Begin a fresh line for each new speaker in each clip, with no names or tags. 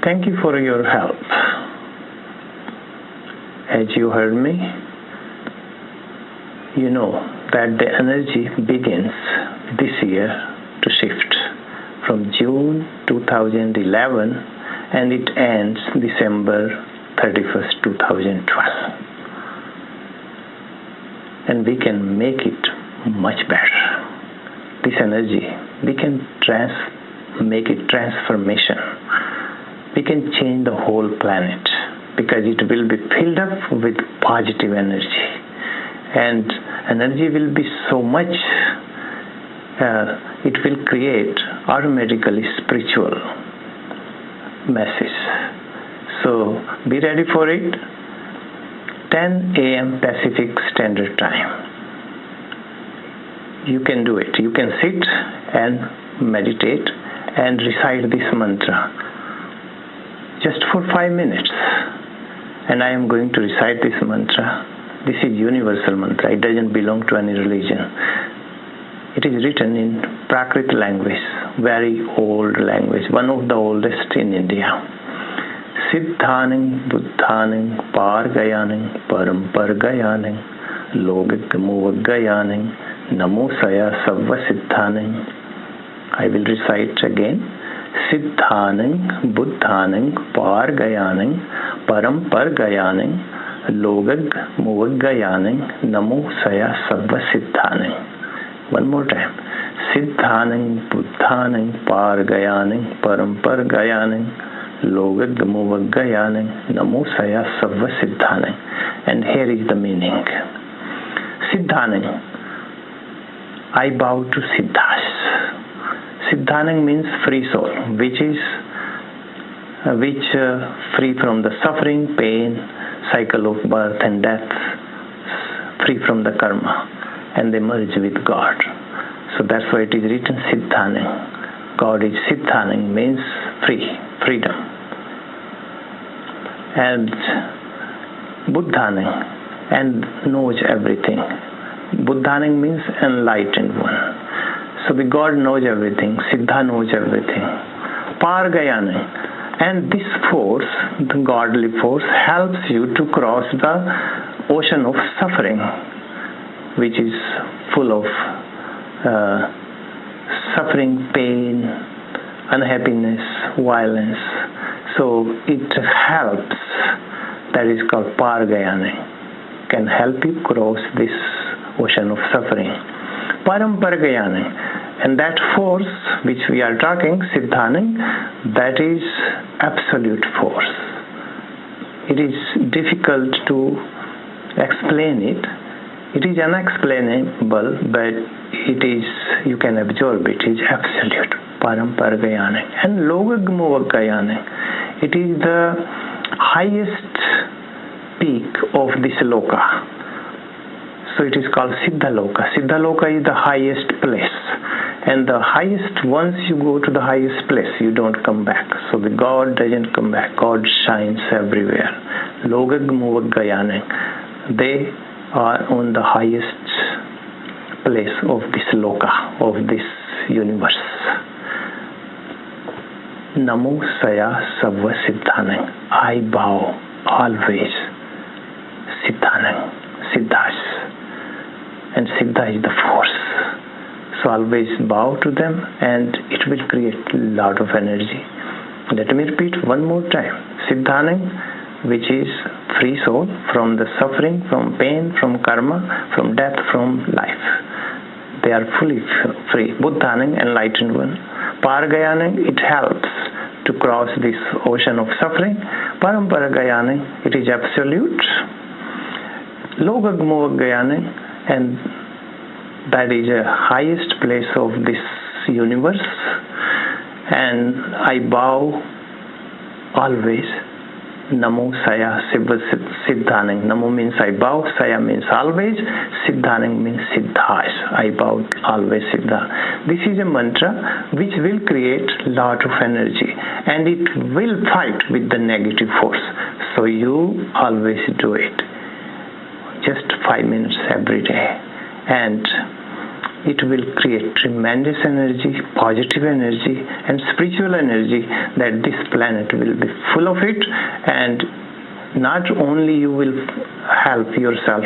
Thank you for your help. As you heard me, you know that the energy begins this year to shift from June 2011 and it ends December 31st, 2012. And we can make it much better. This energy, we can make it transformation. We can change the whole planet because it will be filled up with positive energy. And energy will be so much, it will create automatically spiritual message. So be ready for it. 10 a.m. Pacific Standard Time. You can do it. You can sit and meditate and recite this mantra just for 5 minutes. And I am going to recite this mantra. This is universal mantra. It doesn't belong to any religion. It is written in Prakrit language, very old language, one of the oldest in India. Siddhaning buddhaning pargayaning parampargayaning logikmuvagayaning namo saya savva siddhaning. I will recite again. Siddhaning buddhaning pargayaning parampargayaning logikmuvagayaning namo saya savva siddhaning. One more time. Siddhaning buddhaning pargayaning parampargayaning Logaggamuvaggayaning Namo Saya Savva Siddhaning. And here is the meaning. Siddhaning. I bow to Siddhas. Siddhaning means free soul, which free from the suffering, pain, cycle of birth and death, free from the karma, and they merge with God. So that's why it is written Siddhaning. God is Siddhaning, means freedom. And Buddhaning, and knows everything. Buddhaning means enlightened one. So the God knows everything. Siddha knows everything. Pargayaning, and this force, the godly force, helps you to cross the ocean of suffering, which is full of suffering, pain, unhappiness, violence. So it helps, that is called Pargayane, can help you cross this ocean of suffering. Parampargayane, and that force which we are talking, Siddhaning, that is absolute force. It is difficult to explain it. It is unexplainable, but it is, you can absorb it. It is absolute. Parampargayane. And Logagmuvagayane. It is the highest peak of this loka. So it is called Siddha Loka. Siddha Loka is the highest place. And the highest, once you go to the highest place, you don't come back. So the God doesn't come back. God shines everywhere. Logagmuvagayane. They are on the highest place of this loka, of this universe. Namo Saya Savva Siddhaning. I bow always Siddhaning, Siddhas. And Siddha is the force. So always bow to them and it will create a lot of energy. Let me repeat one more time. Siddhaning, which is free soul from the suffering, from pain, from karma, from death, from life. They are fully free. Buddhaning, enlightened one. Pargayaning, it helps to cross this ocean of suffering. Paramparagayaning, it is absolute. Logagmuvaggayaning, and that is the highest place of this universe. And I bow always. Namo Saya Siddhaning. Namo means I bow, Saya means always, Siddhaning means Siddhas. I bow always Siddha. This is a mantra which will create lot of energy and it will fight with the negative force. So you always do it. Just 5 minutes every day. And it will create tremendous energy, positive energy, and spiritual energy that this planet will be full of it. And not only you will help yourself,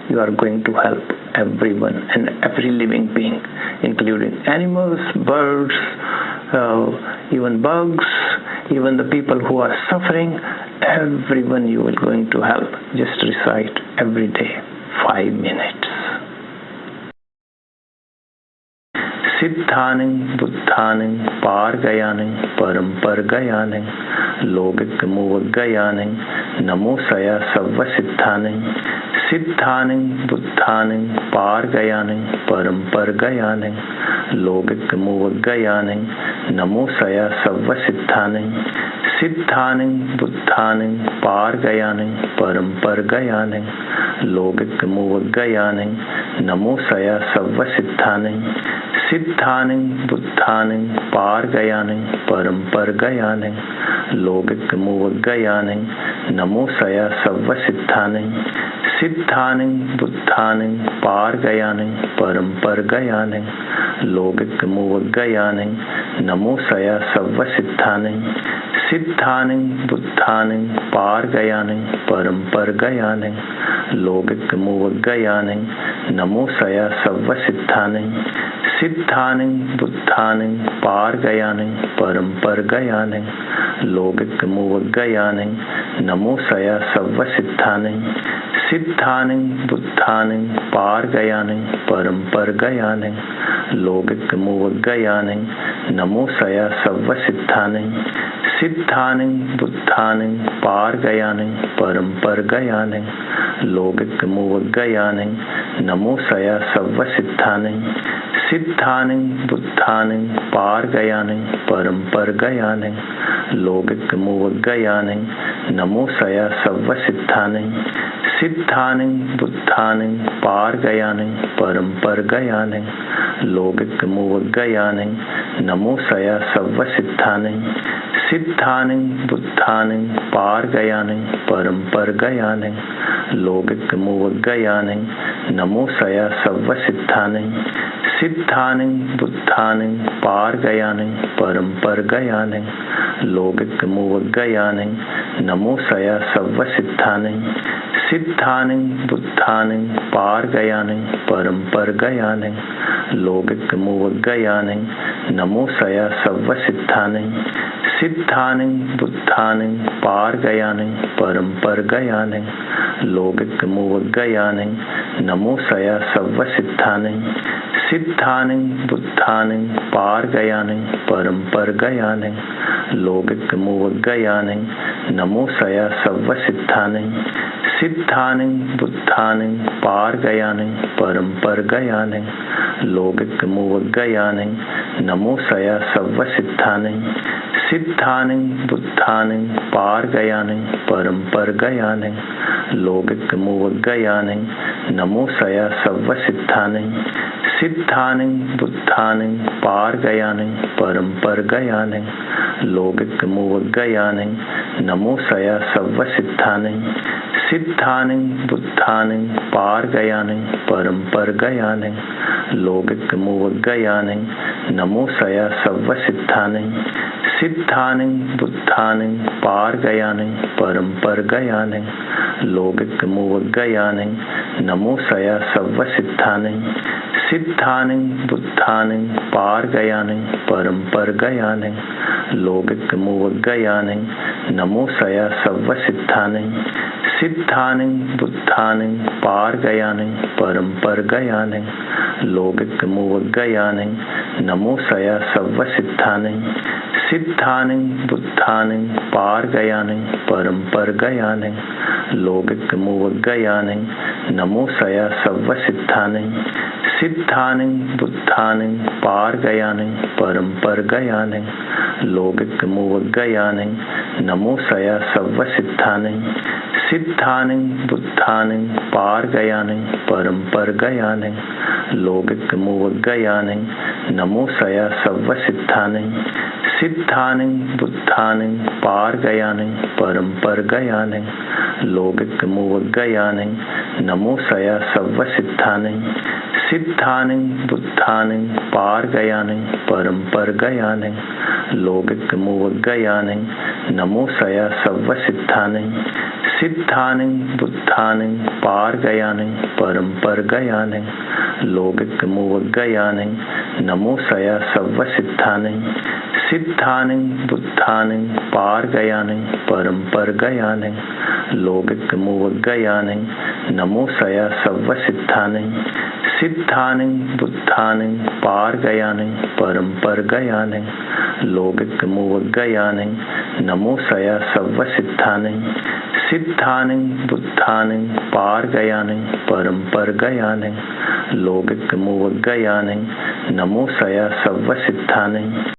you are going to help everyone and every living being, including animals, birds, even bugs, even the people who are suffering. Everyone you are going to help. Just recite every day 5 minutes. Siddhanang Buddhanang Pargayanang Parampargayanang Logik Muvagayanang Namo Saya Savva Siddhanang Siddhanang Buddhanang Pargayanang Parampargayanang Logik Muvagayanang Namo Saya Savva Siddhanang Siddhanang Buddhanang Pargayanang Parampargayanang Logik Muvagayanang Namo Saya Savva Siddhanang Siddhanang Buddhanang Pargayanang Parampargayanang Logik Muvagayanang Namo Saya Savva Siddhanang Siddhanang Buddhanang Pargayanang Parampargayanang Logik Muvagayanang Namo Saya Savva Siddhanang Siddhanang Buddhanang Pargayanang Parampargayanang Logik Muvagayanang Namo Saya Savva Siddhanang Siddhanang Buddhanang Pargayanang Parampargayanang Logik Muvagayanang Namo Saya Savva Siddhanang Siddhanang Buddhanang Pargayanang Parampargayanang Logik Muvagayanang Namo Saya Savva Siddhanang Siddhanang Buddhanang Pargayanang Parampargayanang Logik Muvagayanang Namo Saya Savva Siddhanang Siddhanang Buddhanang Pargayanang Parampargayanang Logik Muvagayanang Namo Saya Savva Siddhanang Siddhanang Buddhanang Pargayanang Parampargayanang Logik Muvagayanang Namo Saya Savva Siddhanang Siddhanang Buddhanang Pargayanang Parampargayanang Logik Muvagayanang Namo Saya Savva Siddhanang Siddhanang Buddhanang Pargayanang Parampargayanang Logik Muvagayanang Namo Saya Savva Siddhanang Siddhanang Buddhanang Pargayanang Parampargayanang Logik Muvagayanang Namo Saya Savva Siddhanang Siddhanang Buddhanang Pargayanang Parampargayanang Logik Muvagayanang Namo Saya Savva Siddhanang Siddhanang Buddhanang Pargayanang Parampargayanang Logik Muvagayanang Namo Saya Savva Siddhanang Siddhanang Buddhanang Pargayanang Parampargayanang Logik Muvagayanang Namo Saya Savva Siddhanang Siddhanang Buddhanang Pargayanang Parampargayanang Logik Muvagayanang Namo Saya Savva Siddhanang Siddhanang Buddhanang Pargayanang Parampargayanang Logik Muvagayanang Namo Saya Savva Siddhanang Siddhanang Buddhanang Pargayanang Parampargayanang Logik Muvagayanang Namo Saya Savva Siddhanang Siddhanang Buddhanang Pargayanang Parampargayanang Logik Muvagayanang Namo Saya Savva Siddhanang Siddhanang Buddhanang Pargayanang Parampargayanang Logik Muvagayanang Namo Saya Savva Siddhanang Siddhanang Buddhanang Pargayanang Parampargayanang Logik Muvagayanang Namo Saya Savva Siddhanang Siddhanang Buddhanang Pargayanang Parampargayanang Logik Muvagayanang Namo Saya Savva Siddhanang Siddhanang Buddhanang Pargayanang Parampargayanang Logik Muvagayanang Namo Saya Savva Siddhanang Siddhanang Buddhanang Pargayanang Parampargayanang Logik Muvagayanang Namo Saya Savva Siddhanang Siddhanang Buddhanang Pargayanang Parampargayanang Logik Muvagayanang Namo Saya Savva Siddhanang सिद्धानं बुद्धानं पारगयानं परम्परगयानं लोकिकमुवगयानं नमोसया सव्वसिद्धानं सिद्धानं बुद्धानं पारगयानं परम्परगयानं लोकिकमुवगयानं नमोसया सव्वसिद्धानं सिद्धानं बुद्धानं पारगयानं परम्परगयानं लोकिकमुवगयानं नमोसया सव्वसिद्धानं सिद्धानं बुद्धानं पारगयानं परम्परगयानं लोकिकमुवगयानं नमोसया सव्वसिद्धानं सिद्धानं बुद्धानं पारगयानं परम्परगयानं लोकिकमुवगयानं नमोसया सव्वसिद्धानं